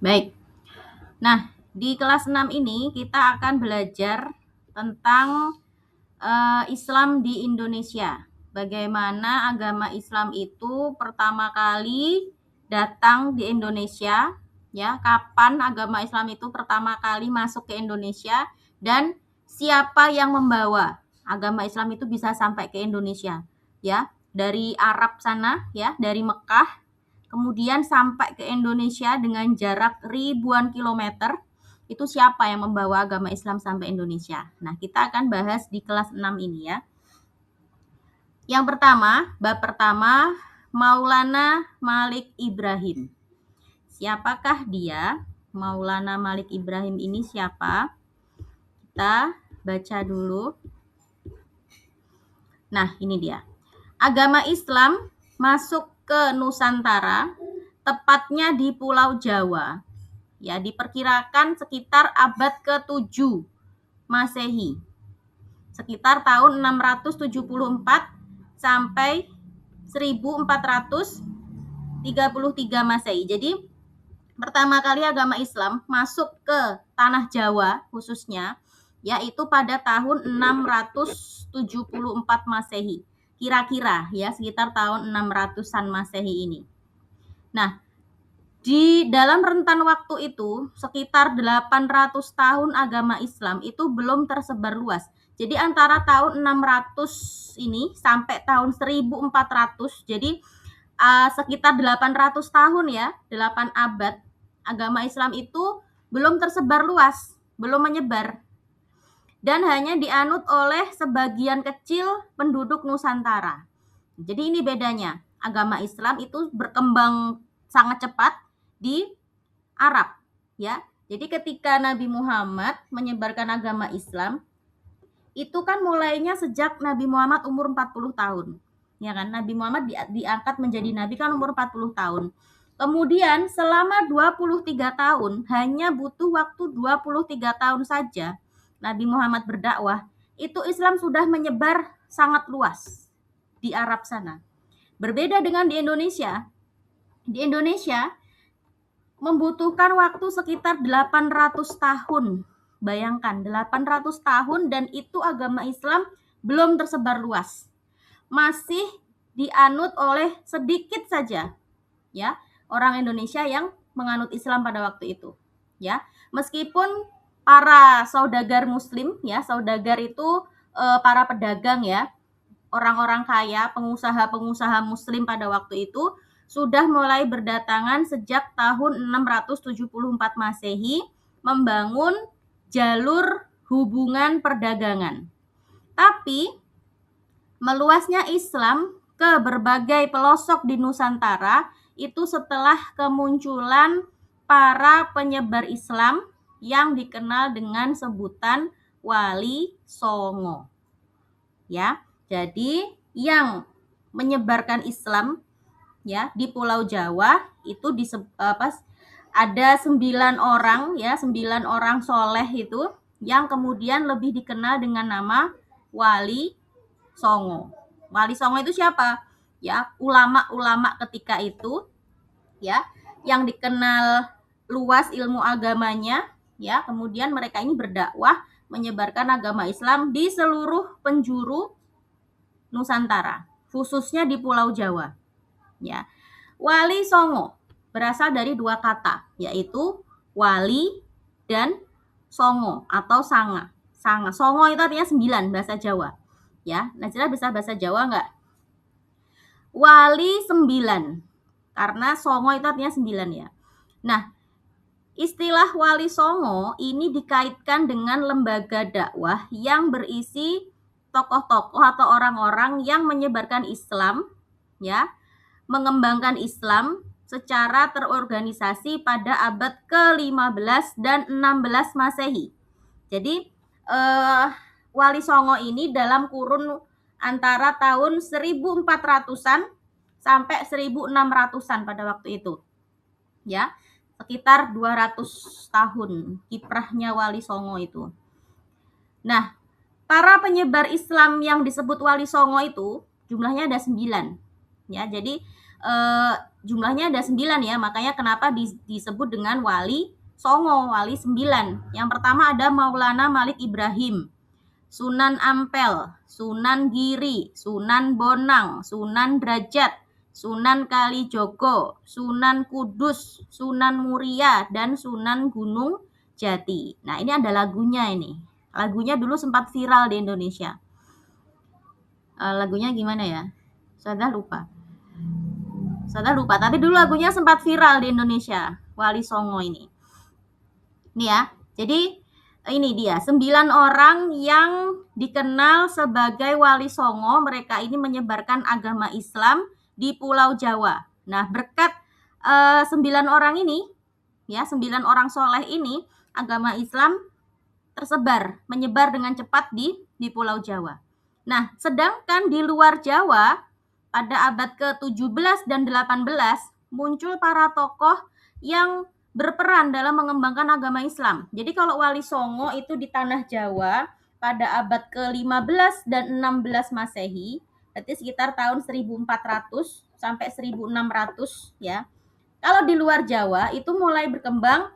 Baik. Nah, di kelas 6 ini kita akan belajar tentang Islam di Indonesia. Bagaimana agama Islam itu pertama kali datang di Indonesia, ya, kapan agama Islam itu pertama kali masuk ke Indonesia dan siapa yang membawa agama Islam itu bisa sampai ke Indonesia, ya, dari Arab sana, ya, dari Mekah, kemudian sampai ke Indonesia dengan jarak ribuan kilometer. Itu siapa yang membawa agama Islam sampai Indonesia. Nah, kita akan bahas di kelas 6 ini ya. Yang pertama, bab pertama, Maulana Malik Ibrahim. Siapakah dia? Maulana Malik Ibrahim ini siapa? Kita baca dulu. Nah, ini dia. Agama Islam masuk ke Nusantara, tepatnya di Pulau Jawa. Ya, diperkirakan sekitar abad ke-7 Masehi. Sekitar tahun 674 sampai 1433 Masehi. Jadi pertama kali agama Islam masuk ke tanah Jawa khususnya yaitu pada tahun 674 Masehi. Kira-kira ya sekitar tahun 600-an Masehi ini. Nah, di dalam rentan waktu itu, sekitar 800 tahun agama Islam itu belum tersebar luas. Jadi antara tahun 600 ini sampai tahun 1400, jadi sekitar 800 tahun ya, 8 abad, agama Islam itu belum tersebar luas, belum menyebar. Dan hanya dianut oleh sebagian kecil penduduk Nusantara. Jadi ini bedanya, agama Islam itu berkembang sangat cepat di Arab, ya. Jadi ketika Nabi Muhammad menyebarkan agama Islam, itu kan mulainya sejak Nabi Muhammad umur 40 tahun. Ya kan? Nabi Muhammad diangkat menjadi nabi kan umur 40 tahun. Kemudian selama 23 tahun, hanya butuh waktu 23 tahun saja Nabi Muhammad berdakwah, itu Islam sudah menyebar sangat luas di Arab sana. Berbeda dengan di Indonesia. Di Indonesia membutuhkan waktu sekitar 800 tahun. Bayangkan, 800 tahun dan itu agama Islam belum tersebar luas. Masih dianut oleh sedikit saja ya orang Indonesia yang menganut Islam pada waktu itu. Ya, meskipun para saudagar muslim ya, saudagar itu para pedagang ya, orang-orang kaya, pengusaha-pengusaha muslim pada waktu itu sudah mulai berdatangan sejak tahun 674 Masehi membangun jalur hubungan perdagangan. Tapi meluasnya Islam ke berbagai pelosok di Nusantara itu setelah kemunculan para penyebar Islam yang dikenal dengan sebutan Wali Songo. Ya, jadi yang menyebarkan Islam ya di Pulau Jawa itu ada 9 orang ya, 9 orang soleh itu yang kemudian lebih dikenal dengan nama Wali Songo. Wali Songo itu siapa? Ya, ulama-ulama ketika itu ya yang dikenal luas ilmu agamanya ya, kemudian mereka ini berdakwah menyebarkan agama Islam di seluruh penjuru Nusantara, khususnya di Pulau Jawa. Ya. Wali Songo berasal dari dua kata, yaitu wali dan songo atau sanga. Sanga. Songo itu artinya 9 bahasa Jawa. Ya, Najla bisa bahasa Jawa enggak? Wali 9. Karena songo itu artinya 9 ya. Nah, istilah Wali Songo ini dikaitkan dengan lembaga dakwah yang berisi tokoh-tokoh atau orang-orang yang menyebarkan Islam, ya, mengembangkan Islam secara terorganisasi pada abad ke-15 dan 16 Masehi. Jadi Wali Songo ini dalam kurun antara tahun 1400-an sampai 1600-an pada waktu itu. Ya, sekitar 200 tahun kiprahnya Wali Songo itu. Nah, para penyebar Islam yang disebut Wali Songo itu jumlahnya ada 9. Ya, jadi jumlahnya ada 9 ya, makanya kenapa disebut dengan Wali Songo, Wali 9. Yang pertama ada Maulana Malik Ibrahim, Sunan Ampel, Sunan Giri, Sunan Bonang, Sunan Derajat, Sunan Kalijogo, Sunan Kudus, Sunan Muria, dan Sunan Gunung Jati. Nah, ini ada lagunya ini. Lagunya dulu sempat viral di Indonesia. Lagunya gimana ya? Saya lupa. Tapi dulu lagunya sempat viral di Indonesia, Wali Songo ini. Nih ya, jadi ini dia 9 orang yang dikenal sebagai Wali Songo. Mereka ini menyebarkan agama Islam di Pulau Jawa. Nah, berkat 9 orang ini, ya 9 orang soleh ini, agama Islam menyebar dengan cepat di Pulau Jawa. Nah, sedangkan di luar Jawa, pada abad ke-17 dan 18, muncul para tokoh yang berperan dalam mengembangkan agama Islam. Jadi kalau Wali Songo itu di tanah Jawa pada abad ke-15 dan 16 Masehi, berarti sekitar tahun 1400 sampai 1600 ya. Kalau di luar Jawa itu mulai berkembang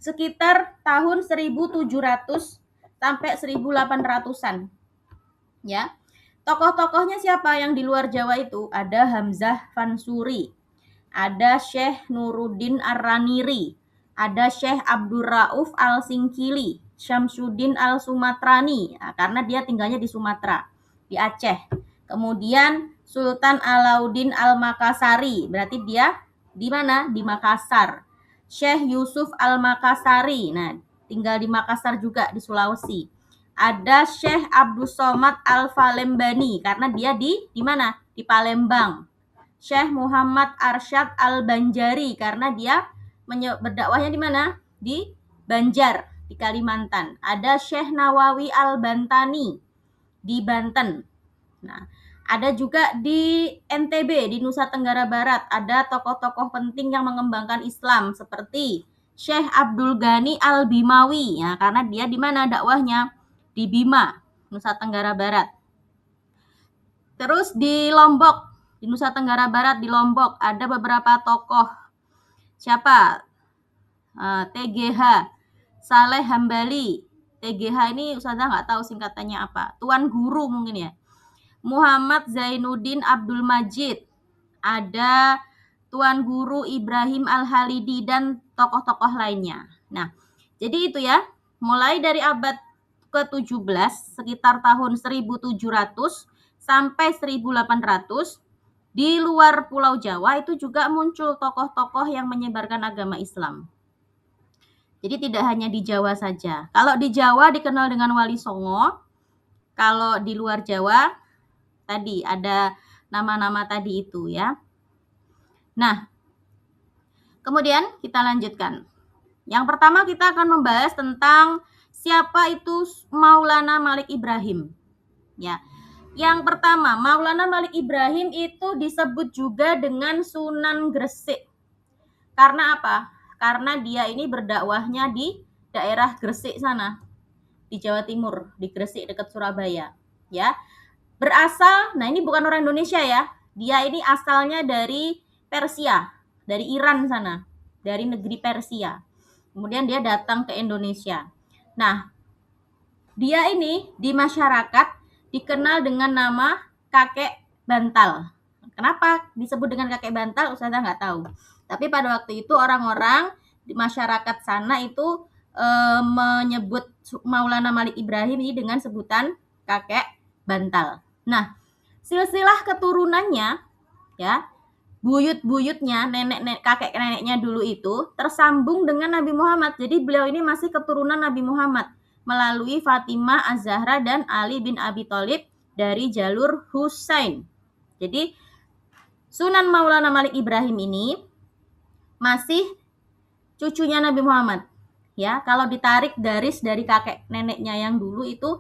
sekitar tahun 1700 sampai 1800-an. Ya. Tokoh-tokohnya siapa yang di luar Jawa itu? Ada Hamzah Fansuri, ada Syekh Nuruddin Ar-Raniri, ada Syekh Abdul Rauf Al-Singkili, Syamsuddin Al-Sumatrani, nah, karena dia tinggalnya di Sumatera, di Aceh. Kemudian Sultan Alauddin Al-Makassari, berarti dia di mana? Di Makassar. Syekh Yusuf Al-Makassari, nah tinggal di Makassar juga di Sulawesi. Ada Syekh Abdul Somad Al-Falembani, karena dia di mana? Di Palembang. Syekh Muhammad Arsyad Al-Banjari, karena dia berdakwahnya di mana? Di Banjar, di Kalimantan. Ada Syekh Nawawi Al-Bantani di Banten. Nah, ada juga di NTB, di Nusa Tenggara Barat, ada tokoh-tokoh penting yang mengembangkan Islam seperti Syekh Abdul Ghani Al-Bimawi, ya, karena dia di mana dakwahnya? Di Bima, Nusa Tenggara Barat. Terus di Lombok, di Nusa Tenggara Barat, di Lombok ada beberapa tokoh. Siapa? TGH, Saleh Hambali. TGH ini Ustazah nggak tahu singkatannya apa. Tuan Guru mungkin ya. Muhammad Zainuddin Abdul Majid. Ada Tuan Guru Ibrahim Al-Halidi dan tokoh-tokoh lainnya. Nah, jadi itu ya. Mulai dari abad ke-17 sekitar tahun 1700 sampai 1800 di luar Pulau Jawa itu juga muncul tokoh-tokoh yang menyebarkan agama Islam. Jadi tidak hanya di Jawa saja. Kalau di Jawa dikenal dengan Wali Songo, kalau di luar Jawa tadi ada nama-nama tadi itu ya. Nah, kemudian kita lanjutkan. Yang pertama kita akan membahas tentang siapa itu Maulana Malik Ibrahim. Ya. Yang pertama, Maulana Malik Ibrahim itu disebut juga dengan Sunan Gresik. Karena apa? Karena dia ini berdakwahnya di daerah Gresik sana, di Jawa Timur, di Gresik dekat Surabaya. Ya. Berasal, nah ini bukan orang Indonesia ya. Dia ini asalnya dari Persia, dari Iran sana, dari negeri Persia. Kemudian dia datang ke Indonesia. Nah, dia ini di masyarakat dikenal dengan nama kakek bantal. Kenapa disebut dengan kakek bantal? Ustazah nggak tahu. Tapi pada waktu itu orang-orang di masyarakat sana itu menyebut Maulana Malik Ibrahim ini dengan sebutan kakek bantal. Nah, silsilah keturunannya ya, buyut-buyutnya, kakek neneknya dulu itu tersambung dengan Nabi Muhammad. Jadi beliau ini masih keturunan Nabi Muhammad melalui Fatimah Az-Zahra dan Ali bin Abi Thalib dari jalur Husain. Jadi Sunan Maulana Malik Ibrahim ini masih cucunya Nabi Muhammad. Ya, kalau ditarik garis dari kakek neneknya yang dulu itu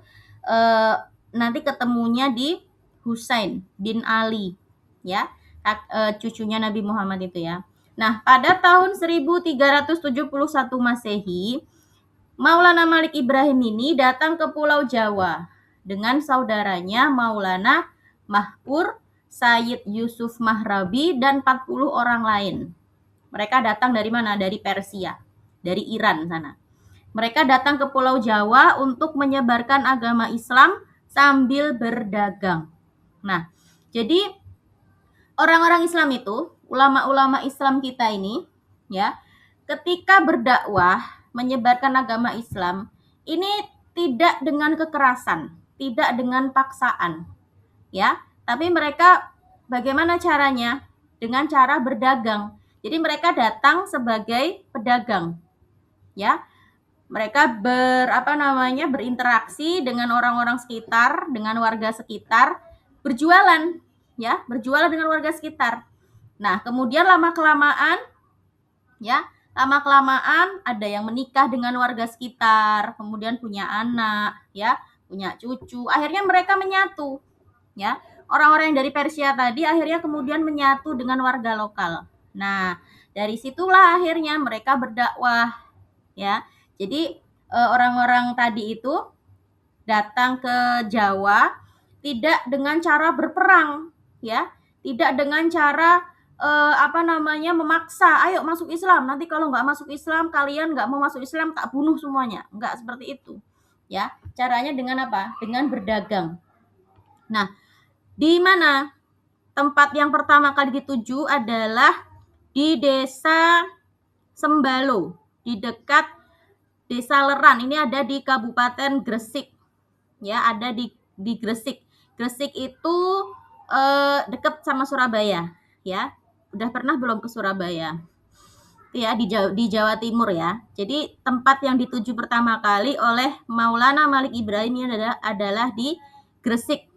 nanti ketemunya di Husain bin Ali, ya. Cucunya Nabi Muhammad itu ya. Nah, pada tahun 1371 Masehi, Maulana Malik Ibrahim ini datang ke Pulau Jawa dengan saudaranya Maulana Mahpur Sayyid Yusuf Mahrabi, dan 40 orang lain. Mereka datang dari mana? Dari Persia, dari Iran sana. Mereka datang ke Pulau Jawa untuk menyebarkan agama Islam sambil berdagang. Nah, jadi orang-orang Islam itu, ulama-ulama Islam kita ini, ya, ketika berdakwah menyebarkan agama Islam, ini tidak dengan kekerasan, tidak dengan paksaan, ya. Tapi mereka bagaimana caranya? Dengan cara berdagang. Jadi mereka datang sebagai pedagang, ya. Mereka berinteraksi dengan orang-orang sekitar, dengan warga sekitar, berjualan, ya, berjualan dengan warga sekitar. Nah, kemudian lama-kelamaan ada yang menikah dengan warga sekitar, kemudian punya anak, ya, punya cucu. Akhirnya mereka menyatu, ya. Orang-orang yang dari Persia tadi akhirnya kemudian menyatu dengan warga lokal. Nah, dari situlah akhirnya mereka berdakwah, ya. Jadi orang-orang tadi itu datang ke Jawa tidak dengan cara berperang, ya, tidak dengan cara memaksa, ayo masuk Islam, nanti kalau nggak masuk Islam, kalian nggak mau masuk Islam, tak bunuh semuanya. Nggak seperti itu, ya. Caranya dengan apa? Dengan berdagang. Nah, di mana tempat yang pertama kali dituju adalah di Desa Sembalo, di dekat Desa Leran. Ini ada di Kabupaten Gresik, ya, ada di Gresik. Gresik itu dekat sama Surabaya, ya. Udah pernah belum ke Surabaya? Ya, di Jawa Timur, ya. Jadi tempat yang dituju pertama kali oleh Maulana Malik Ibrahim ini adalah di Gresik,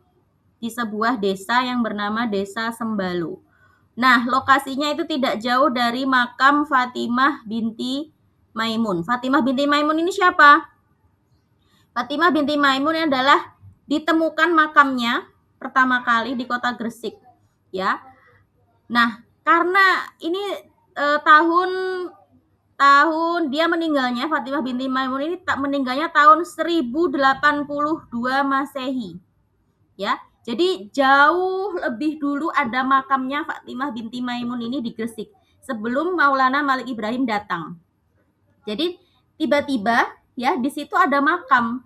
di sebuah desa yang bernama Desa Sembalo. Nah, lokasinya itu tidak jauh dari makam Fatimah binti Maimun. Fatimah binti Maimun ini siapa? Fatimah binti Maimun adalah ditemukan makamnya pertama kali di kota Gresik, ya. Nah, karena ini tahun dia meninggalnya, Fatimah binti Maimun ini meninggalnya tahun 1082 Masehi, ya. Jadi jauh lebih dulu ada makamnya Fatimah binti Maimun ini di Gresik sebelum Maulana Malik Ibrahim datang. Jadi tiba-tiba, ya, di situ ada makam.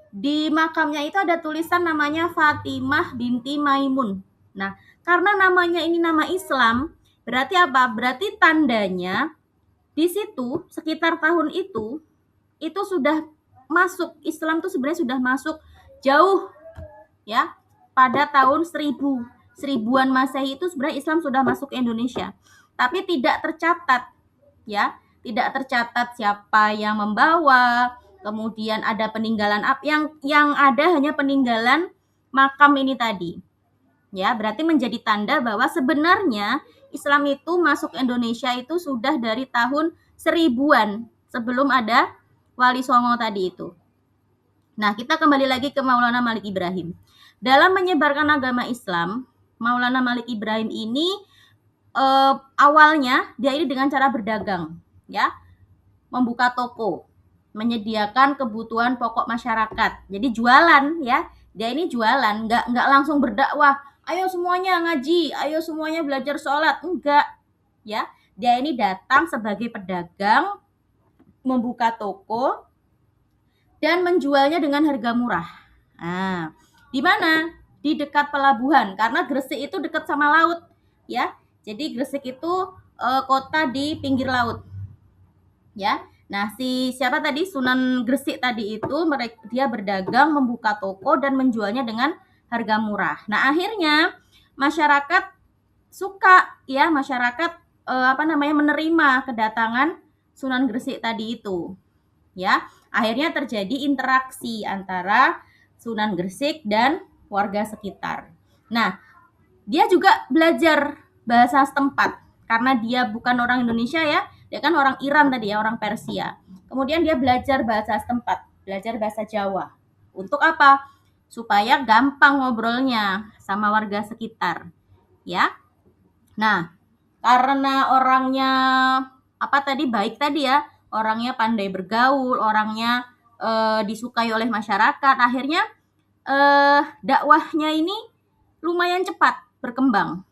Di makamnya itu ada tulisan namanya Fatimah binti Maimun. Nah, karena namanya ini nama Islam, berarti apa? Berarti tandanya di situ sekitar tahun itu sudah masuk, Islam itu sebenarnya sudah masuk jauh, ya. Pada tahun seribuan Masehi itu sebenarnya Islam sudah masuk ke Indonesia. Tapi tidak tercatat, ya. Tidak tercatat siapa yang membawa, kemudian ada peninggalan yang ada hanya peninggalan makam ini tadi, ya. Berarti menjadi tanda bahwa sebenarnya Islam itu masuk Indonesia itu sudah dari tahun 1000-an sebelum ada Wali Songo tadi itu. Nah, kita kembali lagi ke Maulana Malik Ibrahim. Dalam menyebarkan agama Islam, Maulana Malik Ibrahim ini awalnya dia ini dengan cara berdagang, ya, membuka toko, menyediakan kebutuhan pokok masyarakat. Jadi jualan, ya, dia ini jualan, nggak langsung berdakwah. Ayo semuanya ngaji, ayo semuanya belajar sholat, enggak, ya. Dia ini datang sebagai pedagang, membuka toko dan menjualnya dengan harga murah. Nah, di mana? Di dekat pelabuhan, karena Gresik itu dekat sama laut, ya. Jadi Gresik itu kota di pinggir laut, ya. Nah, siapa tadi, Sunan Gresik tadi itu dia berdagang, membuka toko dan menjualnya dengan harga murah. Nah, akhirnya masyarakat suka, ya, masyarakat menerima kedatangan Sunan Gresik tadi itu, ya. Akhirnya terjadi interaksi antara Sunan Gresik dan warga sekitar. Nah, dia juga belajar bahasa setempat karena dia bukan orang Indonesia, ya. Dia kan orang Iran tadi, ya, orang Persia. Kemudian dia belajar bahasa setempat, belajar bahasa Jawa. Untuk apa? Supaya gampang ngobrolnya sama warga sekitar, ya. Nah, karena orangnya baik tadi, ya, orangnya pandai bergaul, orangnya disukai oleh masyarakat, akhirnya dakwahnya ini lumayan cepat, berkembang,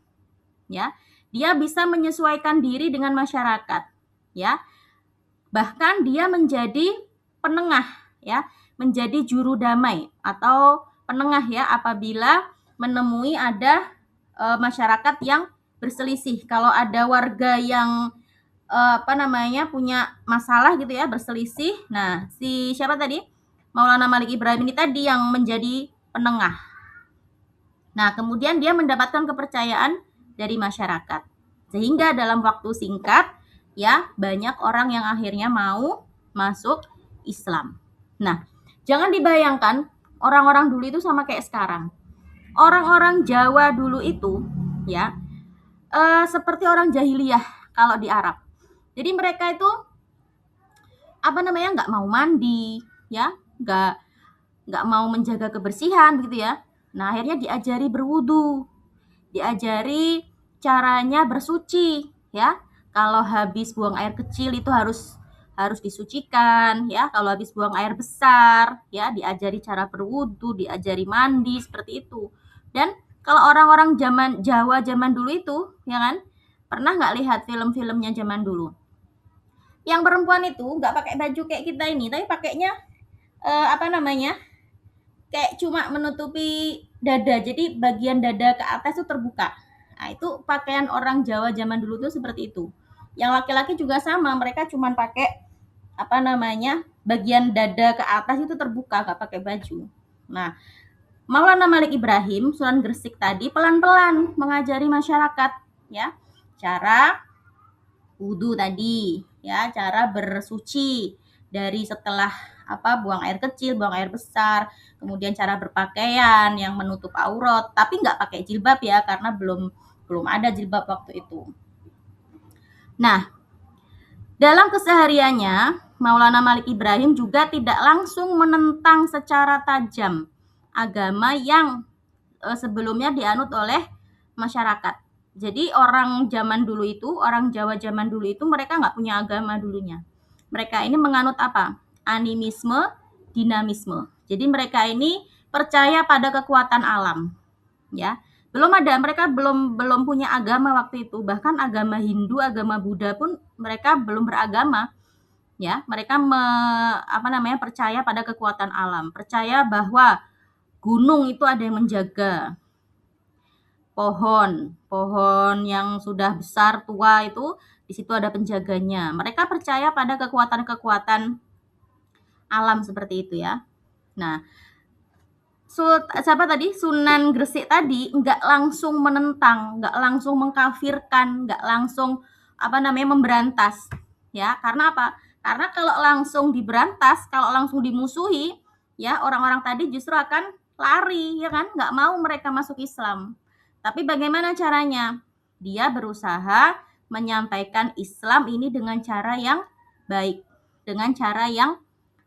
ya. Dia bisa menyesuaikan diri dengan masyarakat, ya. Bahkan dia menjadi penengah, ya, menjadi juru damai atau penengah, ya, apabila menemui ada masyarakat yang berselisih. Kalau ada warga yang punya masalah gitu ya, berselisih. Nah, si siapa tadi? Maulana Malik Ibrahim ini tadi yang menjadi penengah. Nah, kemudian dia mendapatkan kepercayaan dari masyarakat. Sehingga dalam waktu singkat, ya, banyak orang yang akhirnya mau masuk Islam. Nah, jangan dibayangkan orang-orang dulu itu sama kayak sekarang. Orang-orang Jawa dulu itu, ya, seperti orang jahiliyah kalau di Arab. Jadi mereka itu nggak mau mandi, ya, nggak mau menjaga kebersihan gitu ya. Nah, akhirnya diajari berwudu, diajari caranya bersuci, ya. Kalau habis buang air kecil itu harus disucikan, ya. Kalau habis buang air besar, ya, diajari cara berwudu, diajari mandi seperti itu. Dan kalau orang-orang zaman Jawa zaman dulu itu, ya kan, pernah nggak lihat film-filmnya zaman dulu? Yang perempuan itu nggak pakai baju kayak kita ini, tapi pakainya kayak cuma menutupi dada, jadi bagian dada ke atas itu terbuka. Nah, itu pakaian orang Jawa zaman dulu tuh seperti itu. Yang laki-laki juga sama, mereka cuma pakai bagian dada ke atas itu terbuka, nggak pakai baju. Nah, Maulana Malik Ibrahim, Sunan Gresik tadi pelan-pelan mengajari masyarakat, ya, cara wudhu tadi, ya, cara bersuci dari setelah buang air kecil, buang air besar, kemudian cara berpakaian yang menutup aurat, tapi nggak pakai jilbab ya, karena belum ada jilbab waktu itu. Nah, dalam kesehariannya, Maulana Malik Ibrahim juga tidak langsung menentang secara tajam agama yang sebelumnya dianut oleh masyarakat. Jadi orang zaman dulu itu, orang Jawa zaman dulu itu mereka nggak punya agama dulunya. Mereka ini menganut apa? Animisme, dinamisme. Jadi mereka ini percaya pada kekuatan alam, ya. Mereka belum punya agama waktu itu. Bahkan agama Hindu, agama Buddha pun mereka belum beragama, ya. Mereka percaya pada kekuatan alam, percaya bahwa gunung itu ada yang menjaga. Pohon yang sudah besar tua itu di situ ada penjaganya. Mereka percaya pada kekuatan-kekuatan alam seperti itu ya. Nah, Sunan Gresik tadi nggak langsung menentang, nggak langsung mengkafirkan, nggak langsung memberantas, ya. Karena apa? Karena kalau langsung diberantas, kalau langsung dimusuhi, ya orang-orang tadi justru akan lari, ya kan? Nggak mau mereka masuk Islam. Tapi bagaimana caranya? Dia berusaha menyampaikan Islam ini dengan cara yang baik, dengan cara yang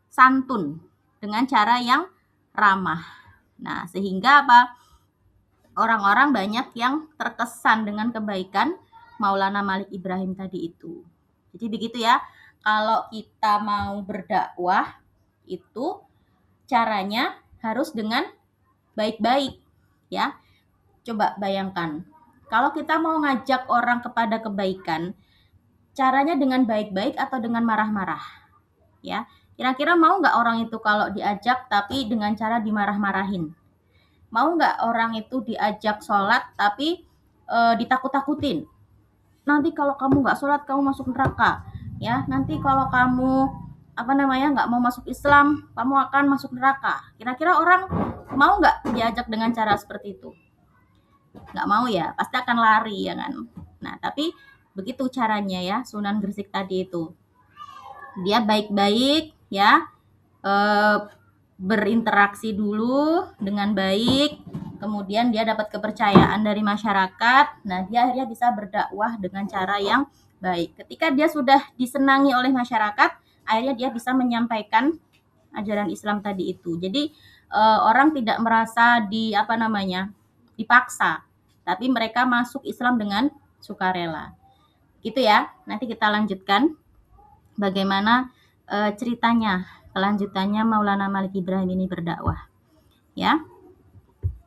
santun, dengan cara yang ramah. Nah, sehingga orang-orang banyak yang terkesan dengan kebaikan Maulana Malik Ibrahim tadi itu. Jadi begitu ya, kalau kita mau berdakwah itu caranya harus dengan baik-baik, ya. Coba bayangkan, kalau kita mau ngajak orang kepada kebaikan, caranya dengan baik-baik atau dengan marah-marah, ya. Kira-kira mau nggak orang itu kalau diajak tapi dengan cara dimarah-marahin? Mau nggak orang itu diajak sholat tapi ditakut-takutin? Nanti kalau kamu nggak sholat kamu masuk neraka, ya. Nanti kalau kamu nggak mau masuk Islam, kamu akan masuk neraka. Kira-kira orang mau nggak diajak dengan cara seperti itu? Nggak mau ya, pasti akan lari ya kan. Nah, tapi begitu caranya ya Sunan Gresik tadi itu. Dia baik-baik ya, berinteraksi dulu dengan baik, kemudian dia dapat kepercayaan dari masyarakat. Nah, dia akhirnya bisa berdakwah dengan cara yang baik. Ketika dia sudah disenangi oleh masyarakat, akhirnya dia bisa menyampaikan ajaran Islam tadi itu. Jadi orang tidak merasa dipaksa, tapi mereka masuk Islam dengan sukarela. Gitu ya. Nanti kita lanjutkan bagaimana ceritanya, kelanjutannya Maulana Malik Ibrahim ini berdakwah. Ya.